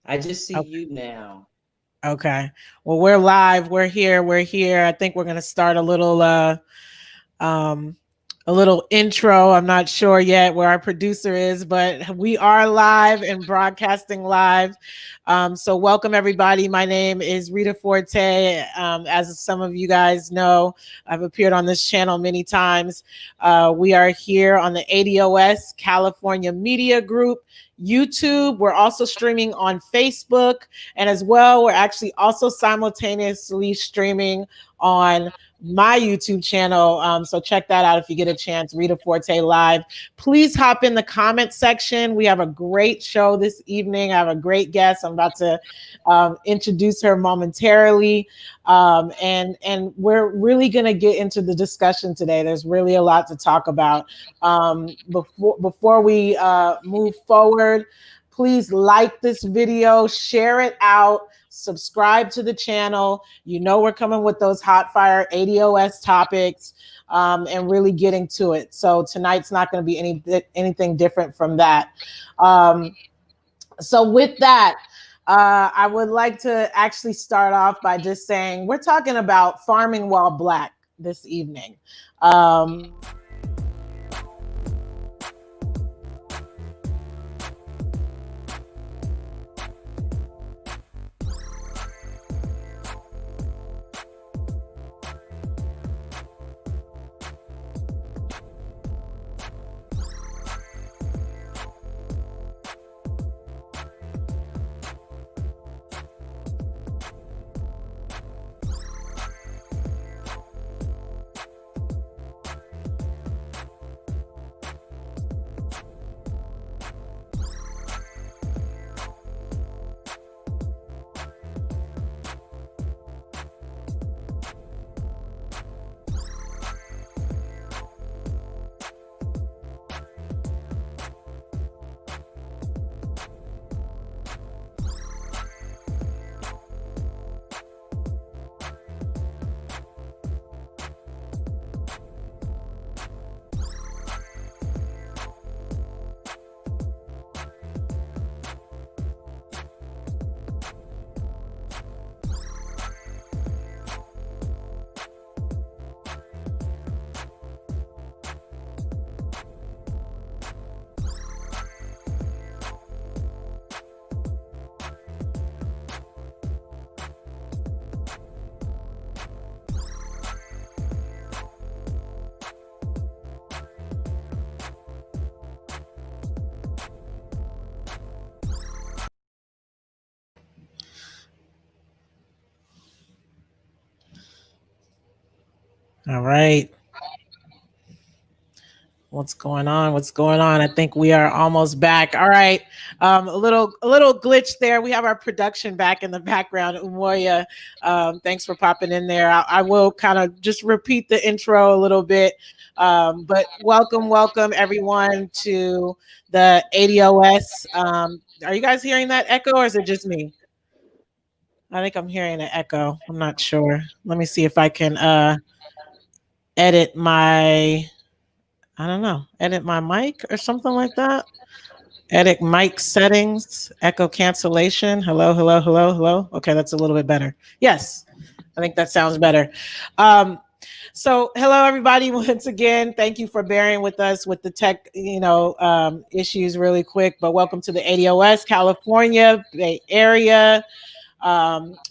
I just see Okay. you now. Okay. Well, we're live. We're here. We're here. I think we're going to start um a little intro. I'm not sure yet where our producer is, but we are live and broadcasting live. So welcome everybody. My name is Rita Forte. As some of you guys know, I've appeared on this channel many times. We are here on the ADOS California Media Group YouTube. We're also streaming on Facebook, and as well, we're actually also simultaneously streaming on my YouTube channel. So check that out if you get a chance. Rita Forte Live. Please hop in the comment section. We have a great show this evening. I have a great guest. I'm about to introduce her momentarily. And we're really going to get into the discussion today. There's really a lot to talk about. Before we move forward, please like this video, share it out, subscribe to the channel. You know we're coming with those hot fire ADOS topics and really getting to it. So tonight's not going to be anything different from that. So with that, I would like to actually start off by just saying we're talking about farming while Black this evening. All right. What's going on? What's going on? I think we are almost back. All right. A little glitch there. We have our production back in the background. Umoya, thanks for popping in there. I will kind of just repeat the intro a little bit. But welcome everyone to the ADOS. Are you guys hearing that echo or is it just me? I think I'm hearing an echo. I'm not sure. Let me see if I can edit my I don't know, edit my mic or something like that. Edit mic settings, echo cancellation. Hello, hello, hello, hello. Okay, that's a little bit better. Yes, I think that sounds better. Um, so hello everybody once again. Thank you for bearing with us with the tech, issues really quick. But welcome to the ADOS California Bay Area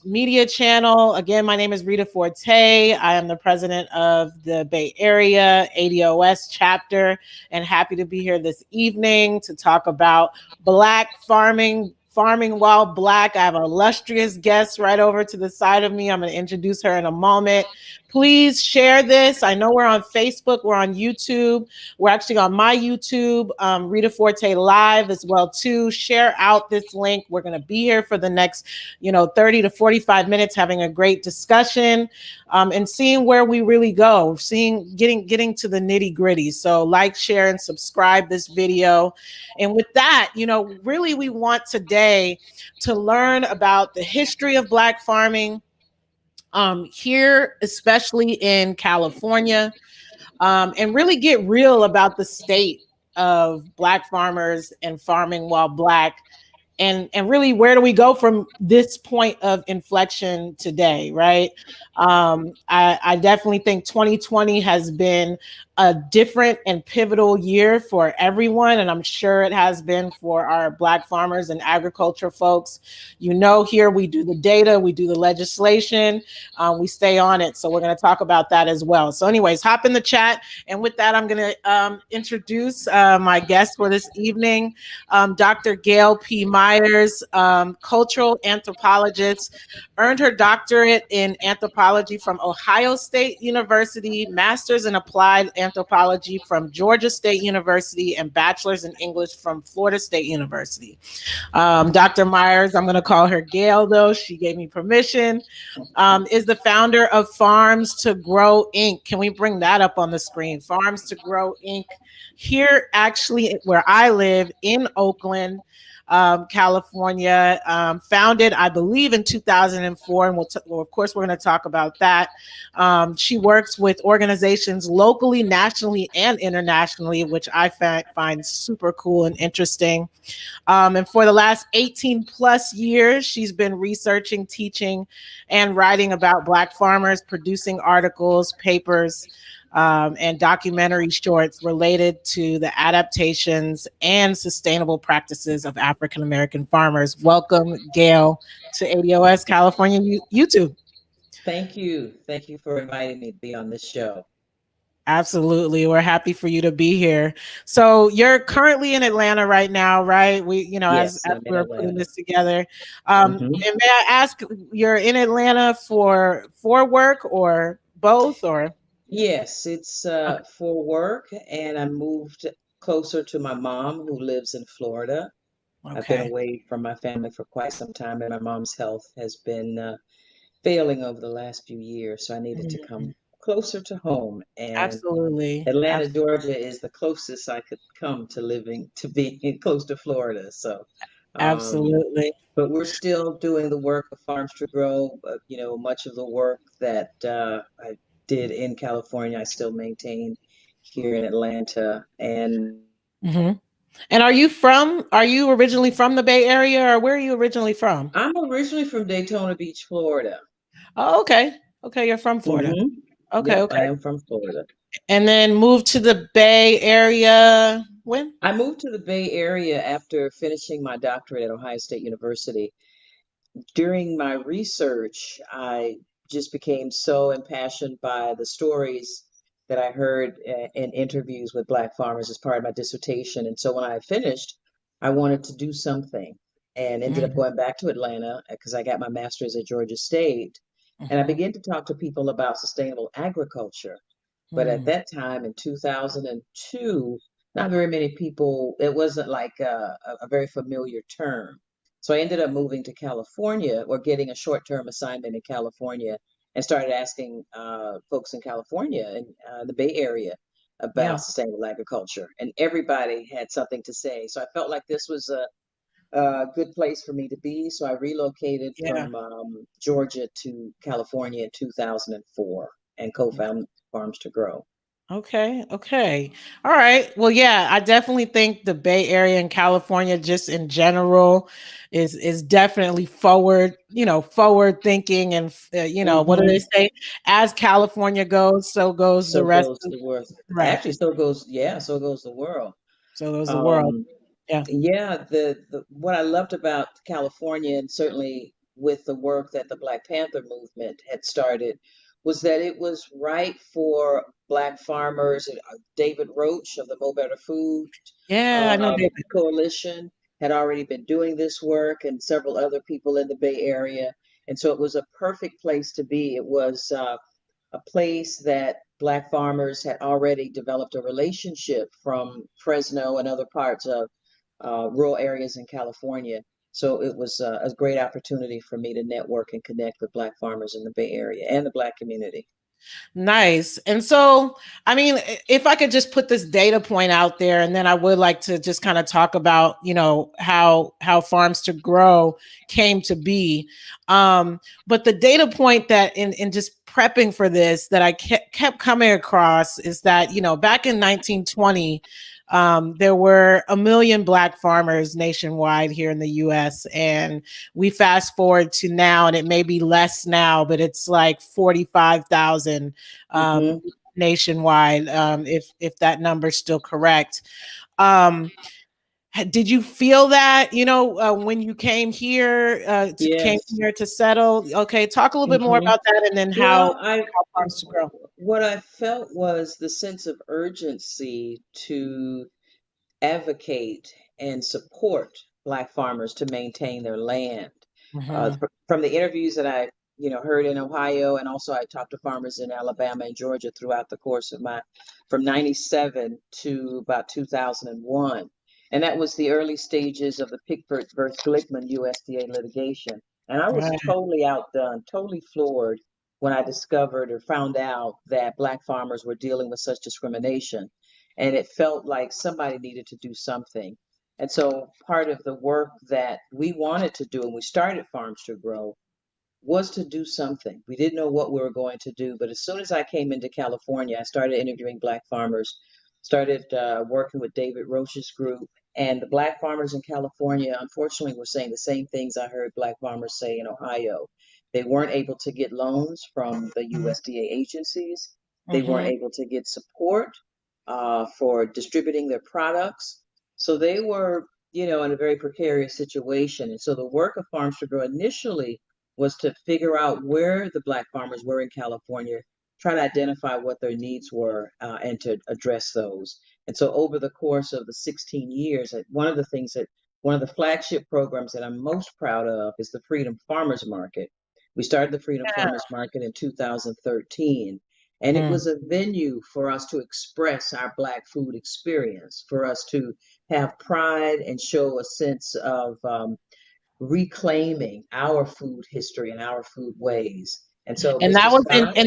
media channel. Again, my name is Rita Forte. I am the president of the Bay Area ADOS chapter and happy to be here this evening to talk about Black farming while Black. I have an illustrious guest right over to the side of me. I'm going to introduce her in a moment. Please share this. I know we're on Facebook, we're on YouTube. We're actually on my YouTube, Rita Forte Live as well too. Share out this link. We're going to be here for the next 30 to 45 minutes having a great discussion and seeing where we really go, getting to the nitty gritty. So like, share, and subscribe this video. And with that, really we want today to learn about the history of Black farming here, especially in California, and really get real about the state of Black farmers and farming while Black and really, where do we go from this point of inflection today, right? I definitely think 2020 has been a different and pivotal year for everyone, and I'm sure it has been for our Black farmers and agriculture folks. You know, here we do the data, we do the legislation, we stay on it. So we're going to talk about that as well. So anyways, hop in the chat. And with that, I'm going to introduce my guest for this evening, Dr. Gail P. Myers, cultural anthropologist, earned her doctorate in anthropology from Ohio State University, master's in applied anthropology from Georgia State University, and bachelor's in English from Florida State University. Dr. Myers, I'm going to call her Gail, though. She gave me permission, is the founder of Farms to Grow Inc. Can we bring that up on the screen? Farms to Grow Inc. Here, actually, where I live in Oakland, California, founded, I believe, in 2004. And well, of course, we're going to talk about that. She works with organizations locally, nationally, and internationally, which I find super cool and interesting. And for the last 18 plus years, she's been researching, teaching, and writing about Black farmers, producing articles, papers, and documentary shorts related to the adaptations and sustainable practices of African American farmers. Welcome, Gail, to ADOS California YouTube. Thank you. Thank you for inviting me to be on this show. Absolutely. We're happy for you to be here. So you're currently in Atlanta right now, right? Yes, as we're putting this together. Mm-hmm. And may I ask, you're in Atlanta for work or both, or? Yes, it's for work, and I moved closer to my mom who lives in Florida. Okay. I've been away from my family for quite some time, and my mom's health has been failing over the last few years, so I needed to come closer to home. And Absolutely. Atlanta, Georgia is the closest I could come to being close to Florida. So absolutely. But we're still doing the work of Farms to Grow. Much of the work that I did in California, I still maintain here in Atlanta. And And are you originally from the Bay Area, or where are you originally from? I'm originally from Daytona Beach, Florida. Oh, okay. Okay, you're from Florida. Okay, Yep, okay. I am from Florida. And then moved to the Bay Area when? I moved to the Bay Area after finishing my doctorate at Ohio State University. During my research, I just became so impassioned by the stories that I heard in interviews with Black farmers as part of my dissertation. And so when I finished, I wanted to do something and ended up going back to Atlanta because I got my master's at Georgia State. And I began to talk to people about sustainable agriculture. But at that time in 2002, not very many people, it wasn't like a very familiar term. So I ended up moving to California or getting a short-term assignment in California and started asking folks in California and the Bay Area about sustainable agriculture. And everybody had something to say. So I felt like this was a good place for me to be. So I relocated from Georgia to California in 2004 and co-founded Farms to Grow. Okay. All right. Well, yeah, I definitely think the Bay Area and California just in general is definitely forward thinking, and what do they say? As California goes, so goes the rest of the world. Right. Actually, so goes the world. So goes the world. Yeah. What I loved about California, and certainly with the work that the Black Panther movement had started, was that it was right for Black farmers. David Roach of the Mo Better Food I know David. Coalition had already been doing this work, and several other people in the Bay Area. And so it was a perfect place to be. It was a place that Black farmers had already developed a relationship from Fresno and other parts of rural areas in California. So it was a great opportunity for me to network and connect with Black farmers in the Bay Area and the Black community. Nice. And so, I mean, if I could just put this data point out there, and then I would like to just kind of talk about, how Farms to Grow came to be. But the data point that in just prepping for this that I kept coming across is that, back in 1920, there were a million Black farmers nationwide here in the US. And we fast forward to now, and it may be less now, but it's like 45,000 Hmm. nationwide, if that number's still correct. Um, did you feel that, when you came here, Yes. to settle? Okay, talk a little bit more Hmm. about that, and then how Well, I farms to grow. what I felt was the sense of urgency to advocate and support Black farmers to maintain their land. Hmm. From the interviews that I, heard in Ohio, and also I talked to farmers in Alabama and Georgia throughout the course of from 97 to about 2001. And that was the early stages of the Pickford versus Glickman USDA litigation. And I was Right. totally outdone, totally floored when I discovered or found out that Black farmers were dealing with such discrimination. And it felt like somebody needed to do something. And so part of the work that we wanted to do, and we started Farms to Grow, was to do something. We didn't know what we were going to do, but as soon as I came into California, I started interviewing Black farmers, started working with David Roach's group. And the Black farmers in California, unfortunately, were saying the same things I heard Black farmers say in Ohio. They weren't able to get loans from the USDA agencies. They weren't Hmm. able to get support for distributing their products. So they were, in a very precarious situation. And so the work of Farms to Grow initially was to figure out where the Black farmers were in California, try to identify what their needs were, and to address those. And so over the course of the 16 years, one of the flagship programs that I'm most proud of is the Freedom Farmers Market. We started the Freedom Farmers Market in 2013, and it Hmm. was a venue for us to express our Black food experience, for us to have pride and show a sense of reclaiming our food history and our food ways. And so it And was to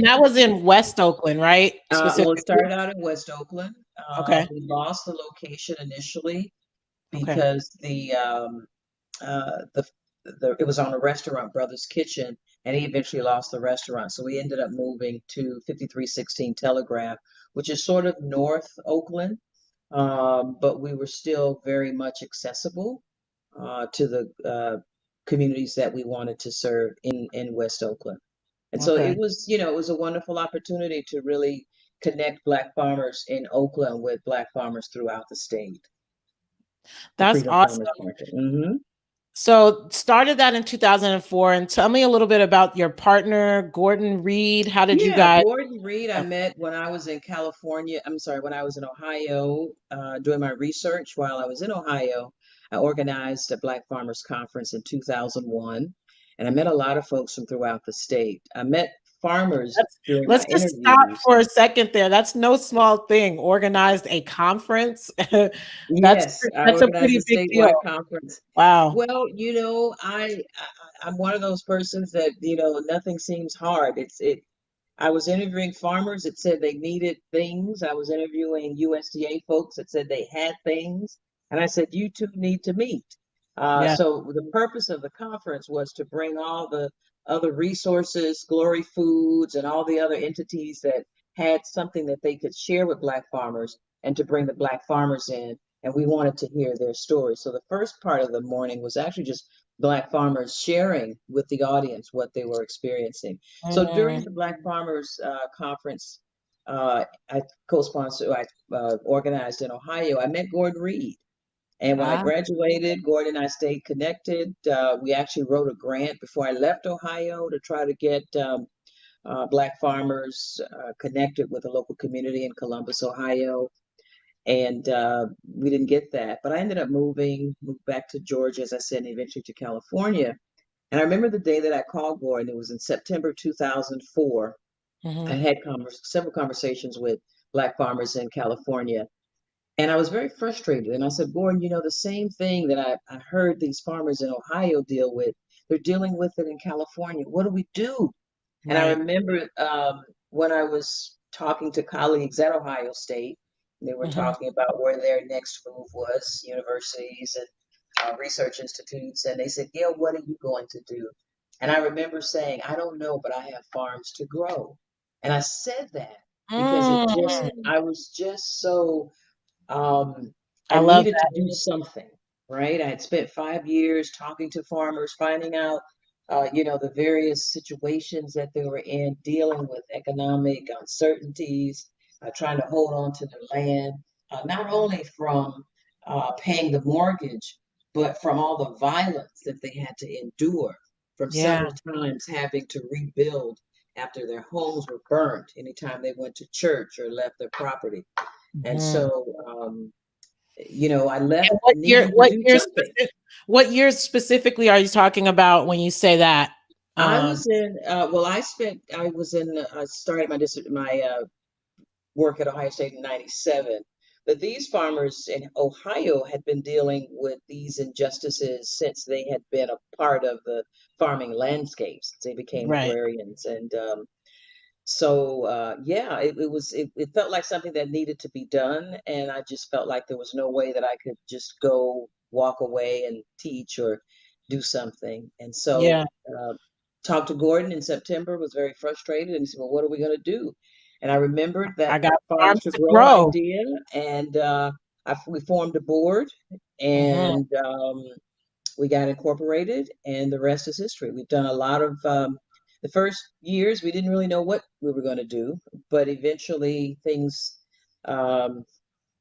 that was in stop. West Oakland, right? Well, it Specifically. started out in West Oakland. Okay. We lost the location initially Okay. because the it was on a restaurant, Brothers Kitchen, and he eventually lost the restaurant. So we ended up moving to 5316 Telegraph, which is sort of North Oakland, but we were still very much accessible to the communities that we wanted to serve in West Oakland. And so Okay. it was a wonderful opportunity to really connect Black farmers in Oakland with Black farmers throughout the state, the That's Freedom awesome. Farmers Market. Hmm. So started that in 2004, and tell me a little bit about your partner, Gordon Reed. How did you Yeah, guys? Gordon Reed, I met when I was in California. I'm sorry, when I was in Ohio, doing my research while I was in Ohio. I organized a Black Farmers Conference in 2001, and I met a lot of folks from throughout the state. I met farmers Let's during my let's just stop interviews. for a second there. That's no small thing. Organized a conference. that's Yes, I that's a organized a pretty big deal. statewide conference. Wow. Well, I'm one of those persons that, nothing seems hard. I was interviewing farmers that said they needed things. I was interviewing USDA folks that said they had things. And I said, you two need to meet. Yeah. So the purpose of the conference was to bring all the other resources, Glory Foods, and all the other entities that had something that they could share with Black farmers and to bring the Black farmers in. And we wanted to hear their stories. So the first part of the morning was actually just Black farmers sharing with the audience what they were experiencing. So during Mm, the Black Farmers Conference, I co-sponsored, I organized in Ohio. I met Gordon Reed, and when I ah, graduated, Gordon and I stayed connected. We actually wrote a grant before I left Ohio to try to get Black farmers connected with a local community in Columbus, Ohio, and we didn't get that. But I ended up moved back to Georgia, as I said, and eventually to California. And I remember the day that I called Gordon. It was in September 2004. I mhm. had several conversations with Black farmers in California, and I was very frustrated. And I said, Gordon, the same thing that I heard these farmers in Ohio deal with, they're dealing with it in California. What do we do? And I Right. remember when I was talking to colleagues at Ohio State, they were Mhm. talking about where their next move was, universities and research institutes, and they said, Gail, what are you going to do? And I remember saying, I don't know, but I have farms to grow. And I said that because Mm, I was just so I I love needed to that. do something, right? I had spent 5 years talking to farmers, finding out, the various situations that they were in, dealing with economic uncertainties, trying to hold on to their land, not only from paying the mortgage, but from all the violence that they had to endure, from Yeah. several times having to rebuild after their homes were burnt anytime they went to church or left their property. And Mhm. so, I left And what year? needing to do something. What years specifically are you talking about when you say that? I Um, was in, well, I started my work at Ohio State in 97. But these farmers in Ohio had been dealing with these injustices since they had been a part of the farming landscapes. They became right. agrarians. And so, yeah, it felt like something that needed to be done. And I just felt like there was no way that I could just go walk away and teach or do something. And so, Yeah. talked to Gordon in September, was very frustrated, and he said, "Well, what are we going to do?" And I remembered I that got farms farms to to grow grow. idea, and we formed a board, Hmm. and we got incorporated, and the rest is history. We've done a lot of the first years, we didn't really know what we were going to do, but eventually things um,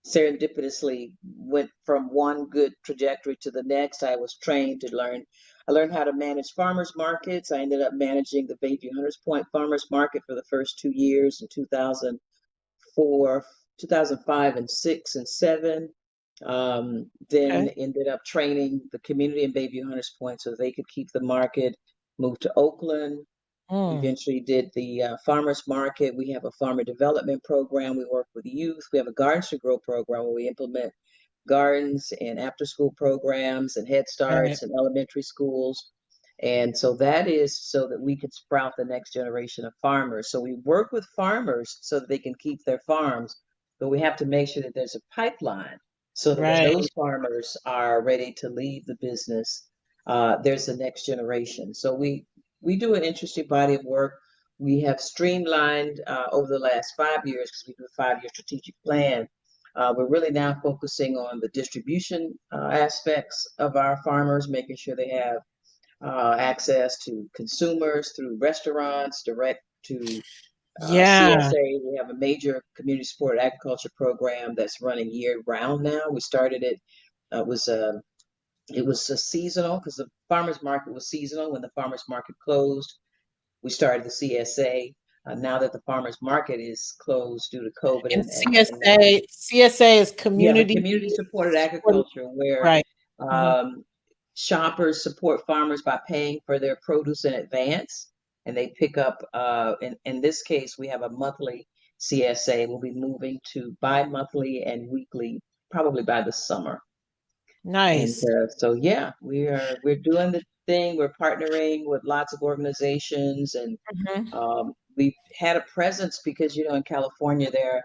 serendipitously went from one good trajectory to the next. I was trained to learn. I learned how to manage farmers markets. I ended up managing the Bayview Hunters Point Farmers Market for the first 2 years in 2004, 2005, and six and seven. Then Okay. ended up training the community in Bayview Hunters Point so they could keep the market. Moved to Oakland, Mm. eventually did the farmers market. We have a farmer development program. We work with youth. We have a Gardens to Grow program where we implement gardens and after school programs and Head Right. Starts and elementary schools. And so that is so that we could sprout the next generation of farmers. So we work with farmers so that they can keep their farms, but we have to make sure that there's a pipeline so that when Right. those farmers are ready to leave the business, there's the next generation. So we do an interesting body of work. We have streamlined over the last 5 years because we do a 5 year strategic plan. We're really now focusing on the distribution aspects of our farmers, making sure they have access to consumers through restaurants, direct to Yeah. CSA. We have a major community supported agriculture program that's running year round now. We started it, uh, was uh, it was a seasonal because the farmers market was seasonal. When the farmers market closed, we started the CSA. Now that the farmers market is closed due to COVID And and CSA is yeah, the community community supported supported. agriculture where Right. Hmm. um, shoppers support farmers by paying for their produce in advance, and they pick up. In this case, we have a monthly CSA. We'll be moving to bi-monthly and weekly, probably by the summer. And Nice. so, yeah, we're doing the thing. We're partnering with lots of organizations, and Hmm. we've had a presence because, in California, there are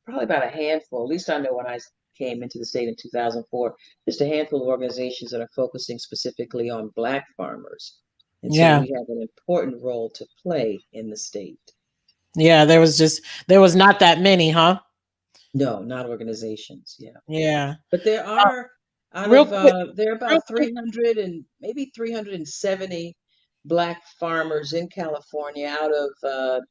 probably about a handful, at least I know when I came into the state in 2004, just a handful of organizations that are focusing specifically on Black farmers. And so Yeah. we have an important role to play in the state. Yeah. There was not that many, huh? No, not organizations. Yeah. Yeah. But there Uh, are real quick. there are Real about quick. 300 and maybe 370 Black farmers in California out of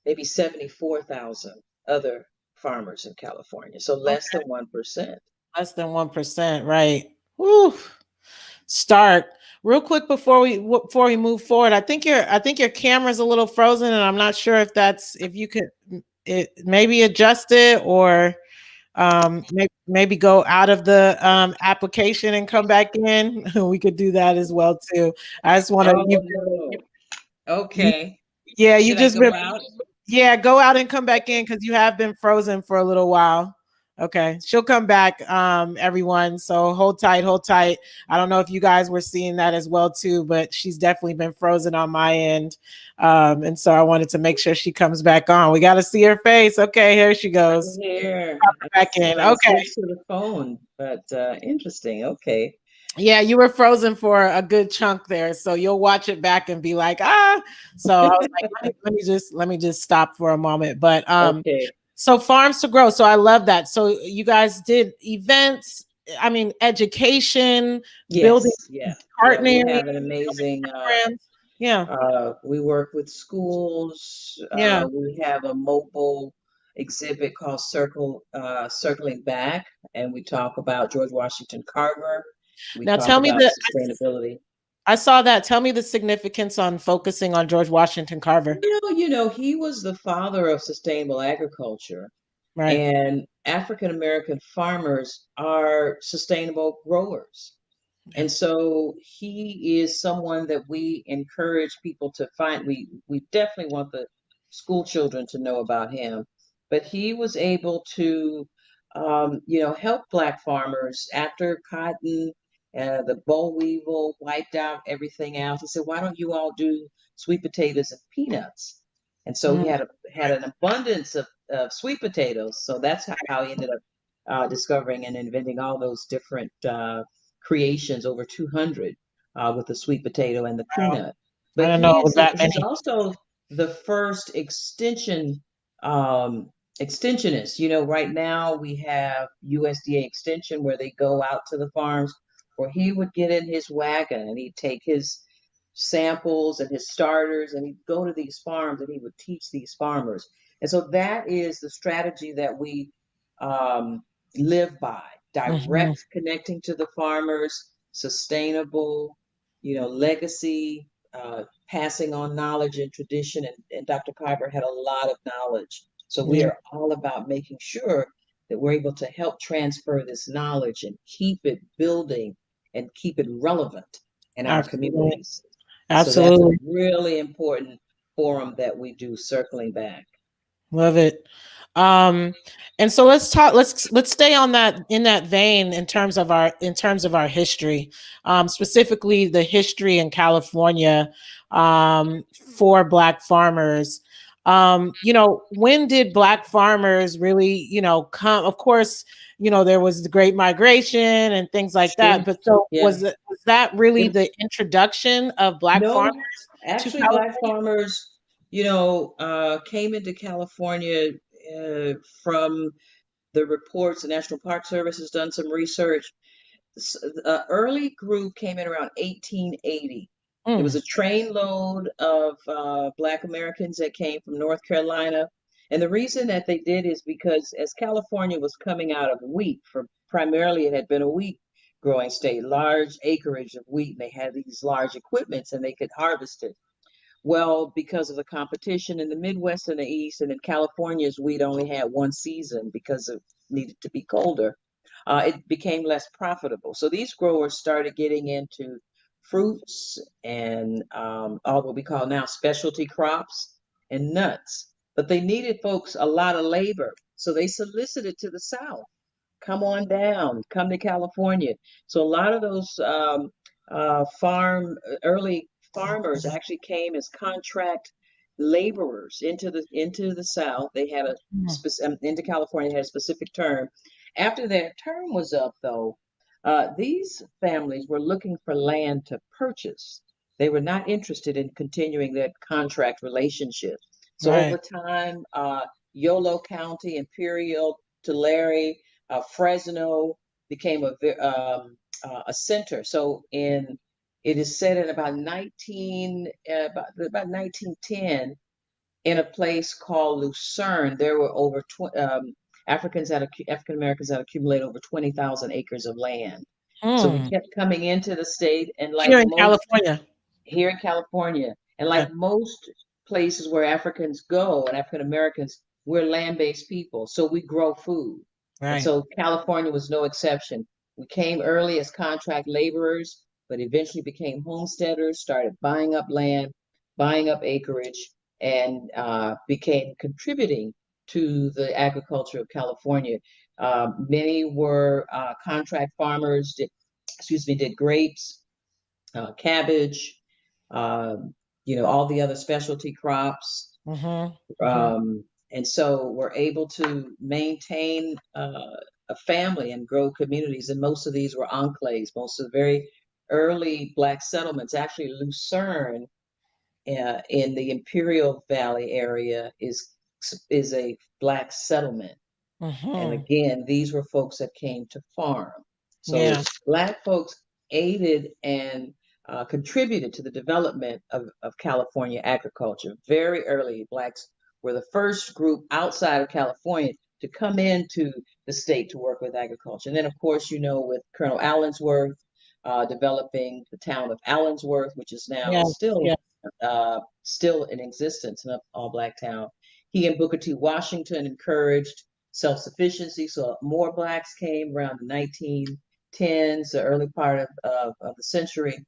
maybe 74,000 other farmers in California. So less than 1%. Less than 1%, right? Woo. Start real quick before we move forward. I think your camera's a little frozen, and I'm not sure if if you could maybe adjust it or maybe go out of the application and come back in. We could do that as well too. I just want to Oh, no. you Okay. yeah, you Should I just go been out? yeah, go out and come back in because you have been frozen for a little while. Okay, she'll come back, everyone. So hold tight, hold tight. I don't know if you guys were seeing that as well too, but she's definitely been frozen on my end, and so I wanted to make sure she comes back on. We got to see her face. Okay, here she I'm goes. here. Back in. I Okay. switched to the phone, but interesting. Okay. Yeah, you were frozen for a good chunk there, so you'll watch it back and be like, ah. So I was like, let me just stop for a moment. But Okay. So farms to grow. So I love that. So you guys did events, I mean, education, building, Yes, yeah, yeah. We partnering, have an amazing. programs. Yeah, We work with schools. yeah. We have a mobile exhibit called Circling Back, and we talk about George Washington Carver. We Now talk tell me about the sustainability. I saw that. Tell me the significance on focusing on George Washington Carver. He was the father of sustainable agriculture, Right. and African American farmers are sustainable growers. Yeah. And so he is someone that we encourage people to find. We definitely want the school children to know about him, but he was able to, help Black farmers after cotton, the boll weevil wiped out everything else. He said, "Why don't you all do sweet potatoes and peanuts?" And so he Mm, had an abundance of sweet potatoes. So that's how he ended up discovering and inventing all those different creations, over 200, with the sweet potato and the wow. peanut. I But don't know that he's many. also the first extensionist. Right now we have USDA Extension where they go out to the farms, where he would get in his wagon and he'd take his samples and his starters and he'd go to these farms and he would teach these farmers. And so that is the strategy that we um, live by: Mhm. direct connecting to the farmers, sustainable, legacy, passing on knowledge and tradition. And Dr. Piper had a lot of knowledge. So we Yeah, are all about making sure that we're able to help transfer this knowledge and keep it building and keep it relevant in our absolutely. communities. So that's a Absolutely. really important forum that we do, circling back. Love it. Um, and so let's talk, let's stay on that, in that vein, in terms of our history, specifically the history in California, for Black farmers. When did Black farmers really, come? Of course, there was the Great Migration and things like that. Sure. But so Yeah. was that really It, the introduction of Black farmers no, to actually, Black California? farmers, came into California uh, from the reports. The National Park Service has done some research. Early group came in around 1880. It was Mm, a train load of Black Americans that came from North Carolina. And the reason that they did is because as California was coming out of wheat, for primarily it had been a wheat growing state, large acreage of wheat, and they had these large equipments and they could harvest it. Well, because of the competition in the Midwest and the East, and in California's wheat only had one season because it needed to be colder, it became less profitable. So these growers started getting into fruits and all what we call now specialty crops and nuts. But they needed folks a lot of labor. So they solicited to the South: come on down, come to California. So a lot of those early farmers actually came as contract laborers into the South. They had mm, into California had a specific term. After their term was up, though, these families were looking for land to purchase. They were not interested in continuing that contract relationship. So right. over time, Yolo County, Imperial, Tulare, Fresno became a center. So it is said in about 1910, in a place called Lucerne, there were over African Americans that accumulated over 20,000 acres of land. So we Mm. kept coming into the state, and Here like in most California. here in California, and Okay. like most places where Africans go and African Americans, we're land-based people, so we grow food. And Right. so California was no exception. We came early as contract laborers, but eventually became homesteaders, started buying up land, buying up acreage, and became contributing to the agriculture of California. Many were contract farmers, did grapes, cabbage, all the other specialty crops. Mm-hmm. Mm-hmm. And so we're able to maintain a family and grow communities. And most of these were enclaves. Most of the very early Black settlements, actually Lucerne in the Imperial Valley area, is is a Black settlement. And Hmm. again, these were folks that came to farm. So Yeah. Black folks aided and contributed to the development of California agriculture. Very early, Blacks were the first group outside of California to come into the state to work with agriculture. And then, of course, with Colonel Allensworth developing the town of Allensworth, which is now Yes. Yes. still in existence, an all-Black town. He and Booker T. Washington encouraged self-sufficiency. So more Blacks came around the 1910s, the early part of the century.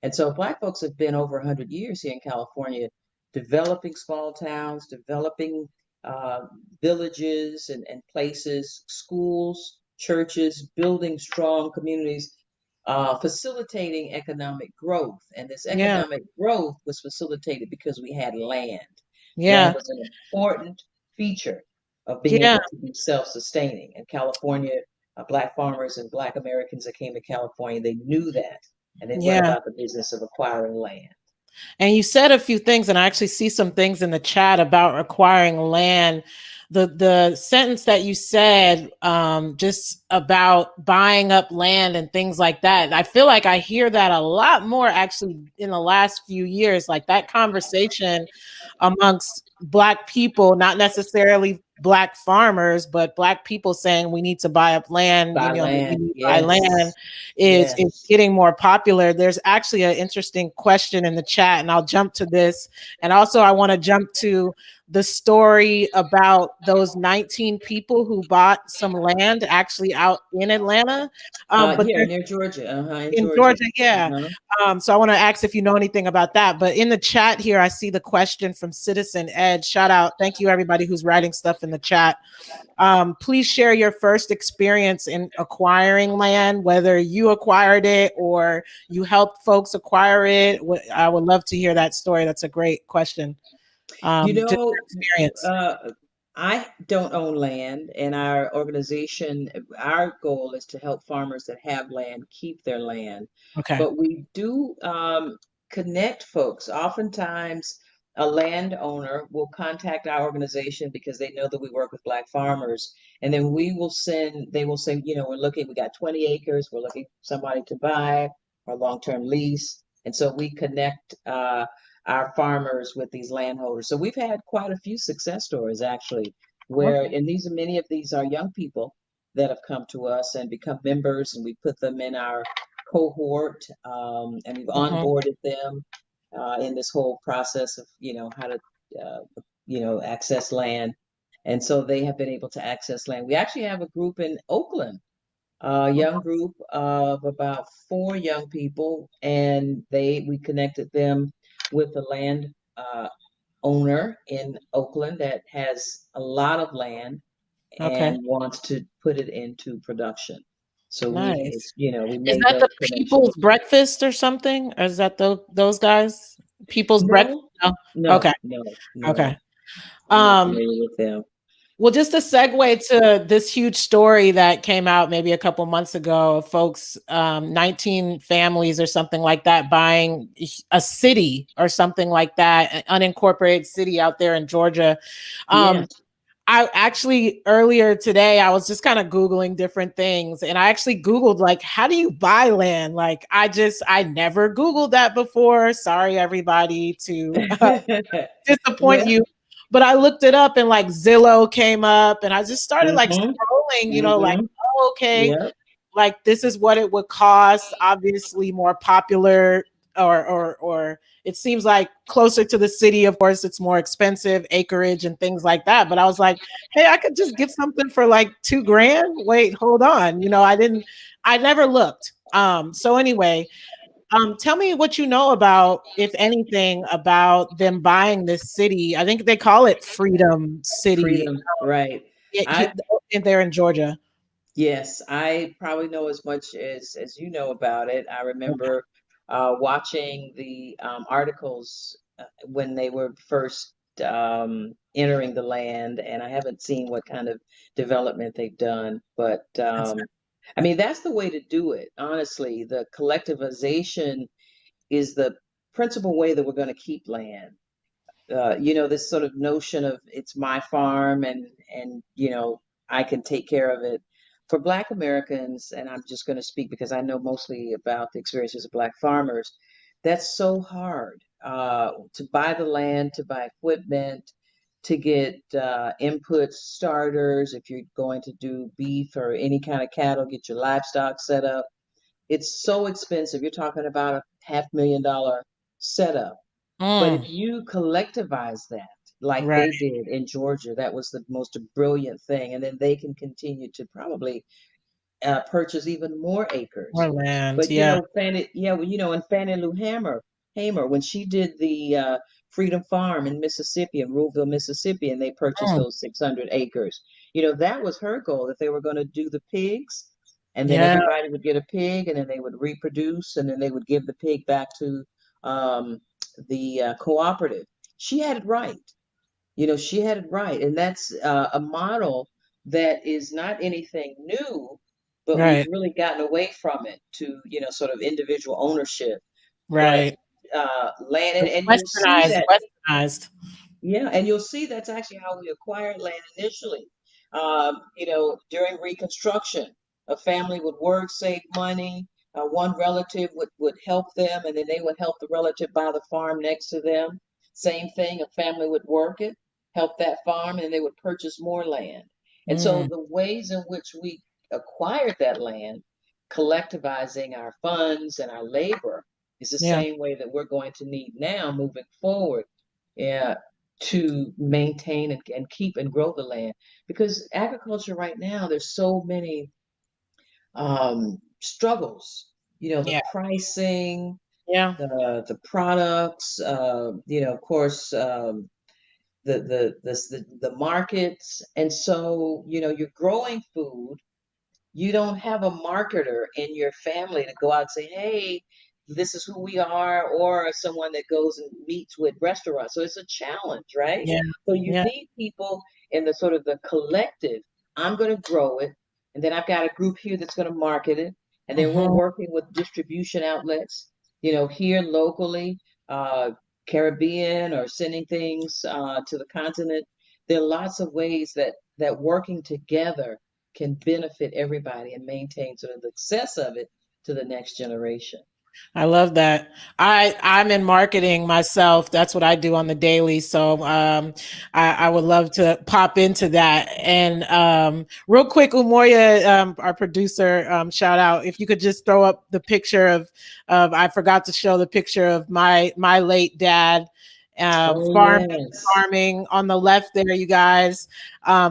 And so Black folks have been over 100 years here in California, developing small towns, developing uh, villages and places, schools, churches, building strong communities, facilitating economic growth. And this Yeah. economic growth was facilitated because we had land. Land Yeah. was an important feature of being Yeah. able to be self-sustaining. And California, Black farmers and Black Americans that came to California, they knew that, and they went Yeah. about the business of acquiring land. And you said a few things, and I actually see some things in the chat about acquiring land. The sentence that you said, just about buying up land and things like that, I feel like I hear that a lot more actually in the last few years. Like that conversation amongst Black people, not necessarily Black farmers, but Black people saying we need to buy up land, Buy we land, need to buy land yes, is yes. getting more popular. There's actually an interesting question in the chat, and I'll jump to this. And also, I want to jump to the story about those 19 people who bought some land actually out in Atlanta. But Yeah, there's near Georgia, in in Georgia. Georgia, yeah. Uh-huh. So I want to ask if you know anything about that. But in the chat here, I see the question from Citizen Ed. Shout out. Thank you, everybody who's writing stuff in the chat. Please share your first experience in acquiring land, whether you acquired it or you helped folks acquire it. I would love to hear that story. That's a great question. You Just know, your experience. uh, I don't own land, and our organization, our goal is to help farmers that have land keep their land. Okay. But we do connect folks. Oftentimes, a landowner will contact our organization because they know that we work with Black farmers, and then they will say, we got 20 acres, we're looking for somebody to buy or long-term lease. And so we connect our farmers with these landholders. So we've had quite a few success stories actually, where Okay. and many of these are young people that have come to us and become members, and we put them in our cohort, and we've Mhm. onboarded them in this whole process of how to access land, and so they have been able to access land. We actually have a group in Oakland, a young group of about 4 young people, and we connected them with a land uh, owner in Oakland that has a lot of land Okay. and wants to put it into production. So Nice. we Is made that those the connections. People's Breakfast or something? Or is that those guys? People's Breakfast? No, No. no, Okay. no, Okay. no. I'm not Um, familiar with them. Well, just to segue to this huge story that came out maybe a couple months ago of folks, 19 families or something like that buying a city or something like that, an unincorporated city out there in Georgia. Yes. I actually earlier today I was just kind of googling different things, and I actually googled like how do you buy land? Like I never googled that before. Sorry everybody to disappoint Well, you. But I looked it up and like Zillow came up and I just started like mm-hmm, scrolling, like, mm-hmm, oh, okay, yep. like this is what it would cost. Obviously more popular or it seems like closer to the city, of course, it's more expensive, acreage and things like that. But I was like, hey, I could just get something for like 2 grand. Wait, hold on. I never looked. So anyway, tell me what you know about, if anything, about them buying this city. I think they call it Freedom City. Freedom, right. Yeah, I they're in Georgia. Yes, I probably know as much as you know about it. I Okay. remember watching the articles when they were first entering the land, and I haven't seen what kind of development they've done. But That's I mean, that's the way to do it. Honestly, the collectivization is the principal way that we're going to keep land. this sort of notion of it's my farm and I can take care of it. For Black Americans, and I'm just going to speak because I know mostly about the experiences of Black farmers, that's so hard to buy the land, to buy equipment, to get inputs, starters, if you're going to do beef or any kind of cattle, get your livestock set up. It's so expensive. You're talking about a $500,000 setup. But if Mm, you collectivize that, like right. they did in Georgia, that was the most brilliant thing. And then they can continue to probably purchase even more acres. More land. But Yeah. Fannie, yeah, well, and Fannie Lou Hamer, when she did the Freedom Farm in Mississippi, in Ruleville, Mississippi, and they purchased Mm, those 600 acres, that was her goal, that they were going to do the pigs, and then yeah. everybody would get a pig, and then they would reproduce, and then they would give the pig back to um, the cooperative. She had it right. She had it right. And that's a model that is not anything new, but we've Right. really gotten away from it to, sort of individual ownership. But Right. land, and you'll see Westernized. that, Westernized. yeah, and you'll see that's actually how we acquired land initially. During Reconstruction, a family would work, save money. One relative would help them, and then they would help the relative buy the farm next to them. Same thing, a family would work it, help that farm, and they would purchase more land. And so Mm, the ways in which we acquired that land, collectivizing our funds and our labor, is the yeah. same way that we're going to need now moving forward. Yeah, to maintain and keep and grow the land. Because agriculture right now, there's so many struggles. The Yeah. pricing, Yeah. the products, of course, the markets, and so you're growing food. You don't have a marketer in your family to go out and say, hey, this is who we are, or someone that goes and meets with restaurants. So it's a challenge, right? Yeah. So you Yeah. need people in the sort of the collective. I'm going to grow it, and then I've got a group here that's going to market it, and then we're Hmm. working with distribution outlets, here locally, uh, Caribbean, or sending things to the continent. There are lots of ways that working together can benefit everybody and maintain sort of the success of it to the next generation. I love that. I'm in marketing myself. That's what I do on the daily. So I would love to pop into that. And real quick, Umoya, our producer, shout out. If you could just throw up the picture of I forgot to show the picture of my late dad. Oh, Farming, yes. farming on the left there, you guys.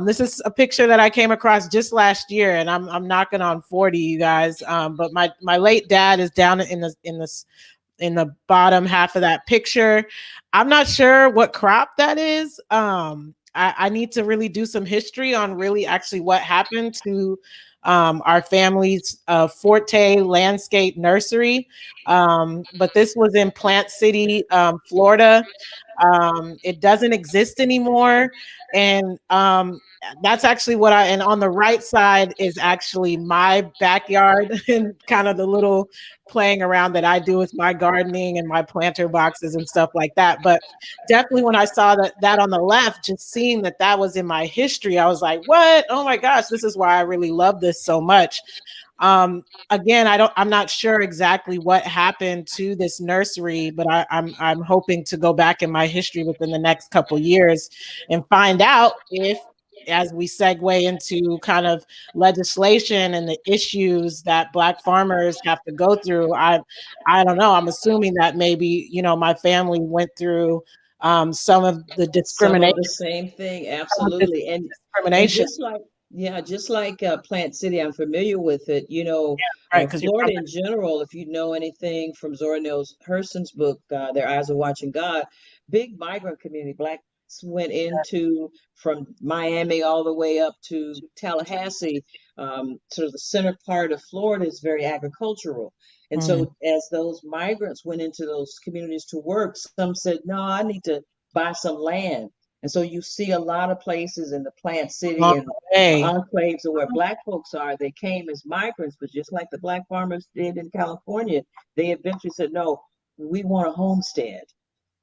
This is a picture that I came across just last year, and I'm knocking on 40, you guys. But my late dad is down in the bottom half of that picture. I'm not sure what crop that is. I need to really do some history on really actually what happened to our family's Forte Landscape Nursery. But this was in Plant City, Florida. It doesn't exist anymore. And that's actually and on the right side is actually my backyard and kind of the little playing around that I do with my gardening and my planter boxes and stuff like that. But definitely when I saw that on the left, just seeing that was in my history, I was like, what? Oh my gosh, this is why I really love this so much. Again, I'm not sure exactly what happened to this nursery, but I'm hoping to go back in my history within the next couple years and find out if, as we segue into kind of legislation and the issues that Black farmers have to go through, I don't know. I'm assuming that maybe my family went through some of the Some discrimination, of the same thing, some of this absolutely. And discrimination, just like Plant City, I'm familiar with it. right? Because you're from Florida in general, if you know anything from Zora Neale Hurston's book, Their Eyes Are Watching God, big migrant community. Blacks went into from Miami all the way up to Tallahassee. Sort of the center part of Florida is very agricultural. And there. so as those migrants went into those communities to work, some said, no, I need to buy some land. And so you see a lot of places in the Plant City Long and way. enclaves of where Black folks are, they came as migrants, but just like the Black farmers did in California, they eventually said, no, we want a homestead.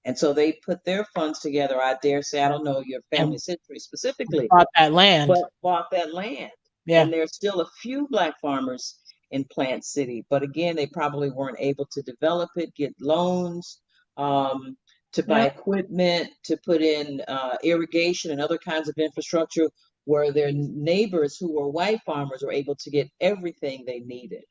And so they put their funds together. I dare say, I don't know your And family's history specifically, bought that land. but bought that land. Yeah. And there's still a few Black farmers in Plant City. But again, they probably weren't able to develop it, get loans, um, to buy Yeah. equipment, to put in irrigation and other kinds of infrastructure, where their neighbors who were white farmers were able to get everything they needed.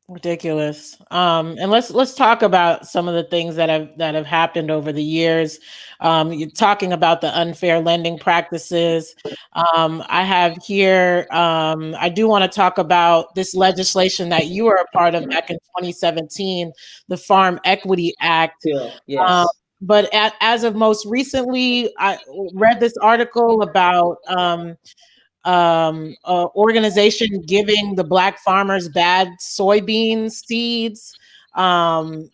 Ridiculous. And let's talk about some of the things that have happened over the years. You're talking about the unfair lending practices. I have here. I do want to talk about this legislation that you were a part of back in 2017, the Farm Equity Act. Still, Um, yes. but as of most recently, I read this article about organization giving the Black farmers bad soybean seeds, and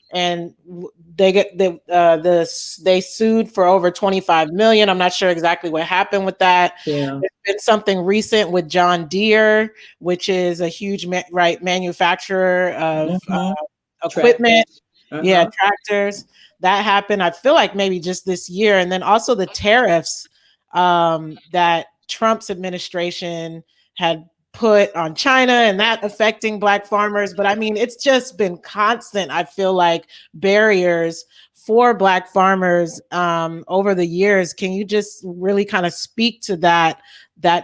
they sued for over 25 million. I'm not sure exactly what happened with that. Yeah. There's been something recent with John Deere, which is a huge manufacturer of Hmm. equipment. Tractors. Yeah, Uh-huh. tractors. That happened, I feel like maybe just this year. And then also the tariffs that Trump's administration had put on China, and that affecting Black farmers. But I mean, it's just been constant, I feel like, barriers for Black farmers over the years. Can you just really kind of speak to that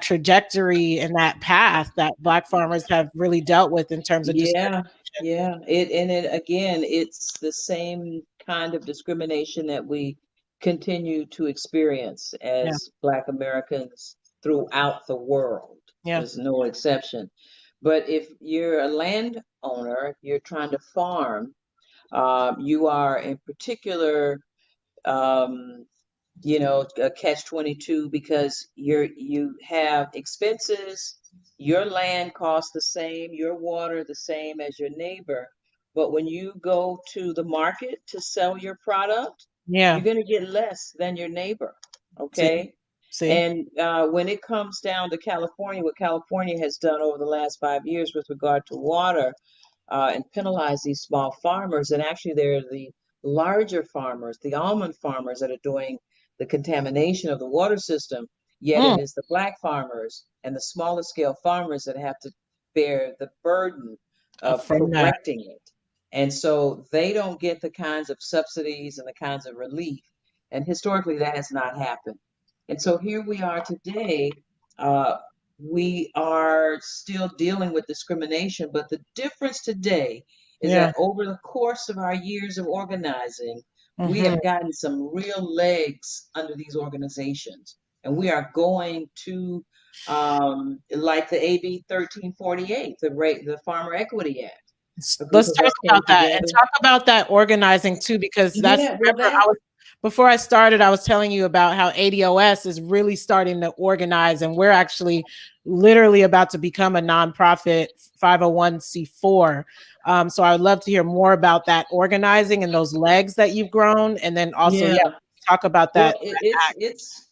trajectory and that path that Black farmers have really dealt with in terms of Yeah, discrimination? yeah. It again, it's the same kind of discrimination that we continue to experience Yeah, as Black Americans throughout the world. yeah, There's no exception. But if you're a landowner, if you're trying to farm, you are in particular, um, a catch 22, because you have expenses. Your land costs the same, your water the same as your neighbor. But when you go to the market to sell your product, yeah. you're going to get less than your neighbor. See, Okay. see. And when it comes down to California, what California has done over the last 5 years with regard to water, and penalize these small farmers. And actually, they're the larger farmers, the almond farmers, that are doing the contamination of the water system. Yet Mm, it is the Black farmers and the smaller scale farmers that have to bear the burden of from that. correcting it. And so they don't get the kinds of subsidies and the kinds of relief. And historically, that has not happened. And so here we are today. Uh, we are still dealing with discrimination, but the difference today is Yeah. that over the course of our years of organizing, we Hmm. have gotten some real legs under these organizations, and we are going to, like the AB 1348, the Farmer Equity Act. A group Let's of talk us about came that and together. talk about that organizing too, because that's, Yeah, well, remember, that, before I started, I was telling you about how ADOS is really starting to organize, and we're actually literally about to become a nonprofit 501c4. So I would love to hear more about that organizing and those legs that you've grown, and then also, yeah, yeah. talk about Well, that.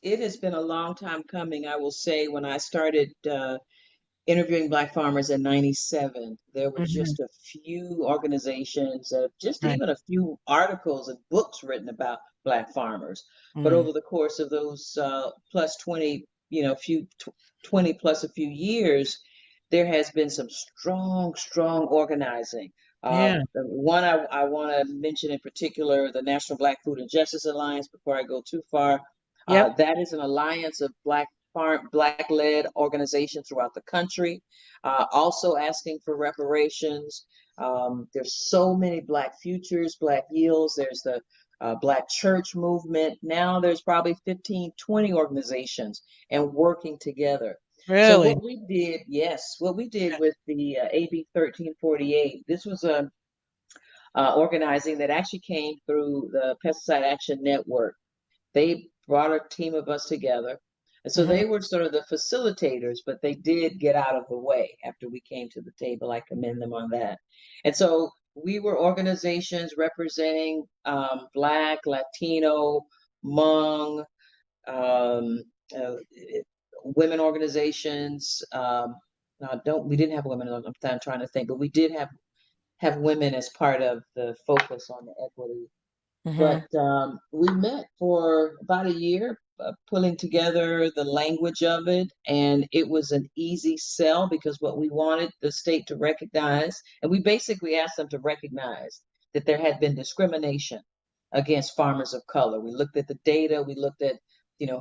it has been a long time coming. I will say, when I started interviewing Black farmers in '97, there were Mhm. just a few organizations, just Right. even a few articles and books written about Black farmers. But Mm. over the course of those plus 20, 20 plus a few years, there has been some strong, strong organizing. Yeah. The one I want to mention in particular, the National Black Food and Justice Alliance, before I go too far. Yep. That is an alliance of Black-led organizations throughout the country, also asking for reparations. There's so many Black futures, Black yields. There's the Black church movement. Now there's probably 15, 20 organizations and working together. So Really. what we did, yes, what we did with the AB 1348, this was a organizing that actually came through the Pesticide Action Network. They brought a team of us together. And so Mhm. they were sort of the facilitators, but they did get out of the way after we came to the table. I commend them on that. And so we were organizations representing Black, Latino, Hmong, um, uh, women organizations. Don't we didn't have women. I'm trying to think, but we did have women as part of the focus on the equity. Mm-hmm. But we met for about a year, pulling together the language of it, and it was an easy sell because what we wanted the state to recognize, and we basically asked them to recognize that there had been discrimination against farmers of color. We looked at the data, we looked at,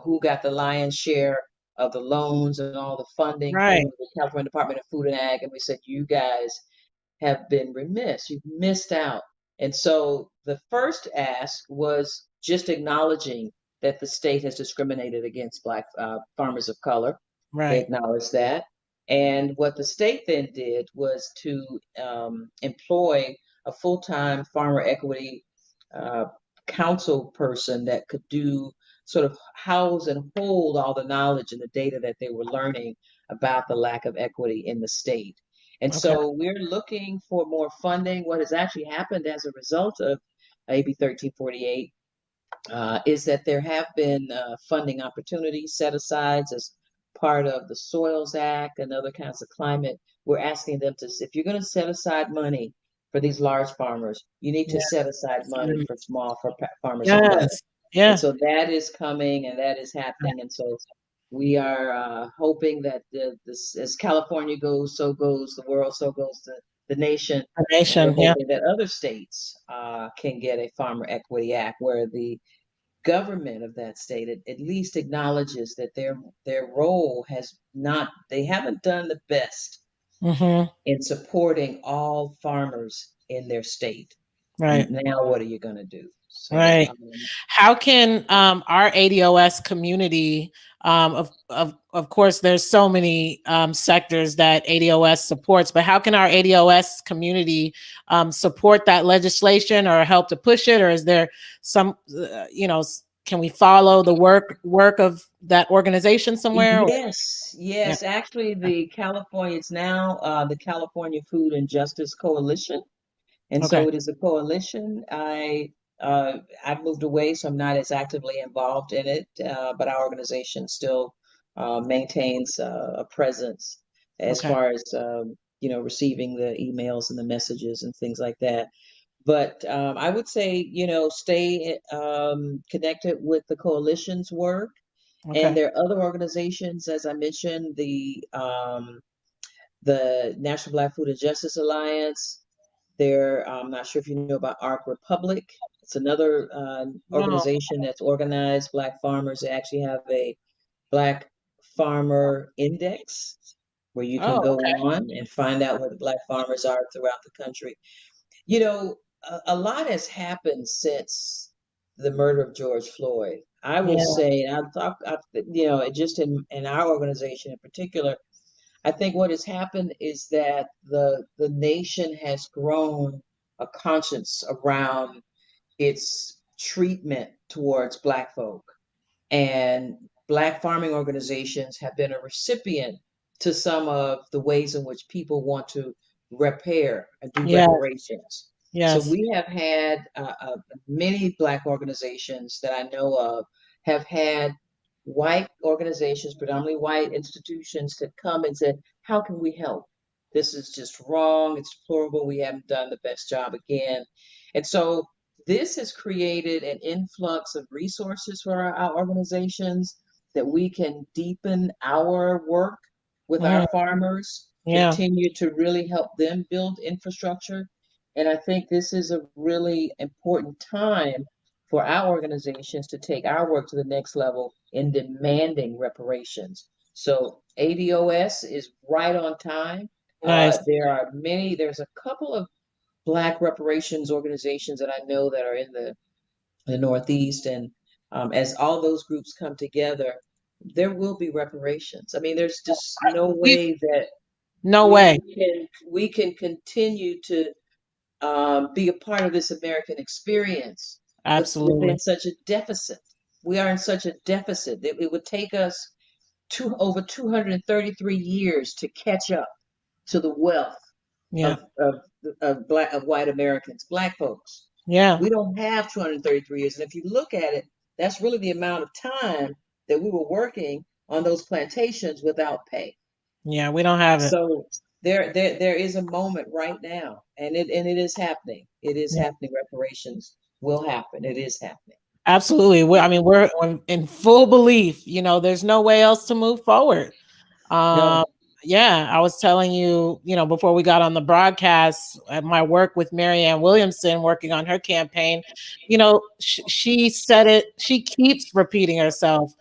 who got the lion's share of the loans and all the funding Right. from the California Department of Food and Ag, and we said, you guys have been remiss. You've missed out. And so the first ask was just acknowledging that the state has discriminated against Black farmers of color. They Right. acknowledged that. And what the state then did was to employ a full-time farmer equity uh, council person that could do sort of house and hold all the knowledge and the data that they were learning about the lack of equity in the state. And Okay. so we're looking for more funding. What has actually happened as a result of AB 1348 is that there have been funding opportunities set aside as part of the Soils Act and other kinds of climate. We're asking them to, if you're going to set aside money for these large farmers, you need to set aside Yes. money for farmers of color. Yes. And Yeah. so that is coming and that is happening. And so we are hoping that as California goes, so goes the world, so goes the nation. The And we're nation. Yeah. hoping that other states can get a Farmer Equity Act where the government of that state at least acknowledges that their role has not, they haven't done the best Mm-hmm. in supporting all farmers in their state. Right. Now, what are you going to do? So, Right. How can our ADOS community, of course, there's so many sectors that ADOS supports, but how can our ADOS community support that legislation or help to push it? Or is there some, can we follow the work of that organization somewhere? yes, Yeah. yes. Actually, it's now the California Food and Justice Coalition. And Okay. so it is a coalition. I've moved away, so I'm not as actively involved in it, but our organization still maintains a presence as Okay. far as receiving the emails and the messages and things like that. But I would say, stay connected with the coalition's work. And Okay. there are other organizations, as I mentioned, the National Black Food and Justice Alliance. I'm not sure if you know about ARC Republic. It's another No. organization that's organized Black farmers. They actually have a Black Farmer Index where you can Oh, go okay. on and find out where the Black farmers are throughout the country. You know, a lot has happened since the murder of George Floyd. I will Yeah. say, and just in our organization in particular, I think what has happened is that the nation has grown a conscience around its treatment towards Black folk. And Black farming organizations have been a recipient to some of the ways in which people want to repair and do Yes. reparations. So Yes. we have had many Black organizations that I know of have had white organizations, predominantly white institutions, that come and said, how can we help? This is just wrong. It's deplorable. We haven't done the best job again. And so this has created an influx of resources for our organizations that we can deepen our work with Mm, our farmers, yeah. continue to really help them build infrastructure. And I think this is a really important time for our organizations to take our work to the next level in demanding reparations. So ADOS is right on time. Nice. There's a couple of Black reparations organizations that I know that are in the Northeast, and as all those groups come together, there will be reparations. I mean, there's just no We way that no we way. we can continue to be a part of this American experience within Absolutely. such a deficit. We are in such a deficit that it would take us over 233 years to catch up to the wealth Yeah. of white Americans, Black folks. Yeah. We don't have 233 years. And if you look at it, that's really the amount of time that we were working on those plantations without pay. Yeah. We don't have it. So there is a moment right now, and it is happening. It is Yeah. happening. Reparations will happen. It is happening. Absolutely. I mean, we're in full belief. There's no way else to move forward. Um, No. yeah, I was telling you, before we got on the broadcast, at my work with Marianne Williamson, working on her campaign, she said it. She keeps repeating herself,